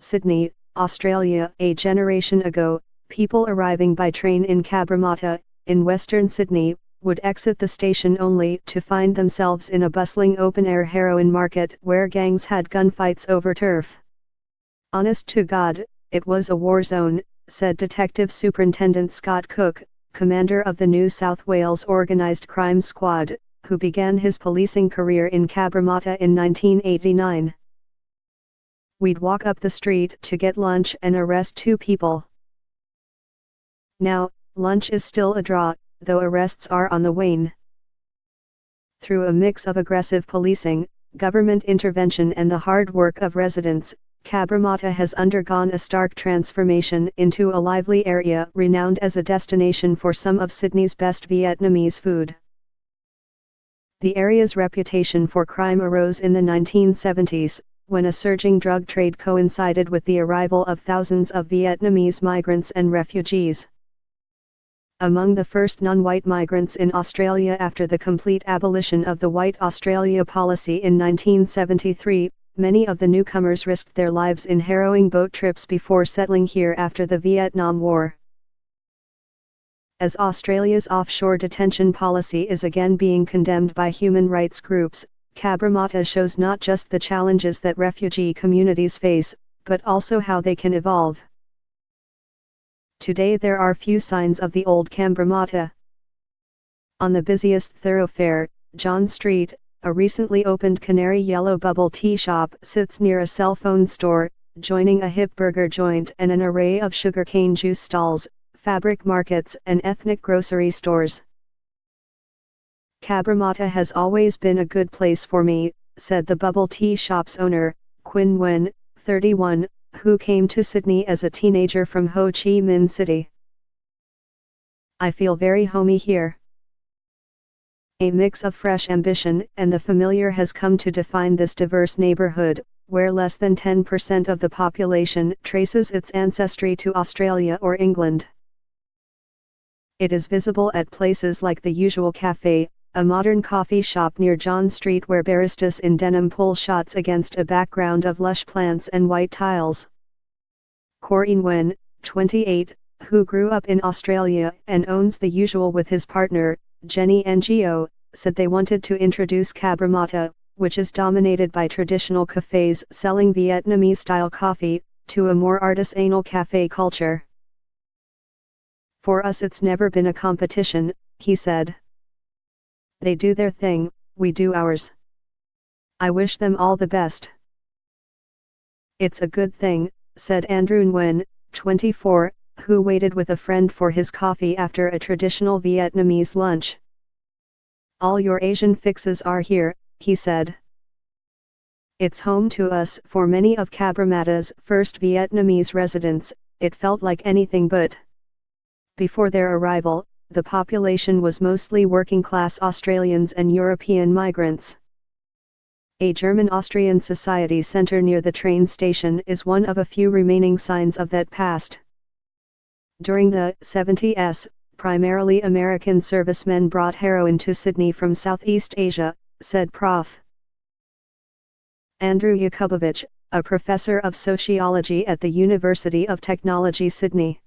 Sydney, Australia. A generation ago, people arriving by train in Cabramatta, in Western Sydney, would exit the station only to find themselves in a bustling open-air heroin market where gangs had gunfights over turf. "Honest to God, it was a war zone," said Detective Superintendent Scott Cook, commander of the New South Wales Organised Crime Squad, who began his policing career in Cabramatta in 1989. "We'd walk up the street to get lunch and arrest 2 people. Now, lunch is still a draw, though arrests are on the wane." Through a mix of aggressive policing, government intervention and the hard work of residents, Cabramatta has undergone a stark transformation into a lively area renowned as a destination for some of Sydney's best Vietnamese food. The area's reputation for crime arose in the 1970s, when a surging drug trade coincided with the arrival of thousands of Vietnamese migrants and refugees. Among the first non-white migrants in Australia after the complete abolition of the White Australia policy in 1973, many of the newcomers risked their lives in harrowing boat trips before settling here after the Vietnam War. As Australia's offshore detention policy is again being condemned by human rights groups, Cabramatta shows not just the challenges that refugee communities face, but also how they can evolve. Today there are few signs of the old Cabramatta. On the busiest thoroughfare, John Street, a recently opened canary yellow bubble tea shop sits near a cell phone store, joining a hip burger joint and an array of sugarcane juice stalls, fabric markets and ethnic grocery stores. "Cabramatta has always been a good place for me," said the bubble tea shop's owner, Quinn Nguyen, 31, who came to Sydney as a teenager from Ho Chi Minh City. "I feel very homey here." A mix of fresh ambition and the familiar has come to define this diverse neighbourhood, where less than 10% of the population traces its ancestry to Australia or England. It is visible at places like the Usual Cafe, a modern coffee shop near John Street where baristas in denim pull shots against a background of lush plants and white tiles. Corey Nguyen, 28, who grew up in Australia and owns the Usual with his partner, Jenny Ngo, said they wanted to introduce Cabramatta, which is dominated by traditional cafes selling Vietnamese-style coffee, to a more artisanal cafe culture. "For us it's never been a competition," he said. "They do their thing, we do ours. I wish them all the best." "It's a good thing," said Andrew Nguyen, 24, who waited with a friend for his coffee after a traditional Vietnamese lunch. "All your Asian fixes are here," he said. "It's home to us." For many of Cabramatta's first Vietnamese residents, it felt like anything but. Before their arrival, the population was mostly working-class Australians and European migrants. A German-Austrian society centre near the train station is one of a few remaining signs of that past. During the 70s, primarily American servicemen brought heroin to Sydney from Southeast Asia, said Prof. Andrew Yakubovich, a professor of sociology at the University of Technology Sydney.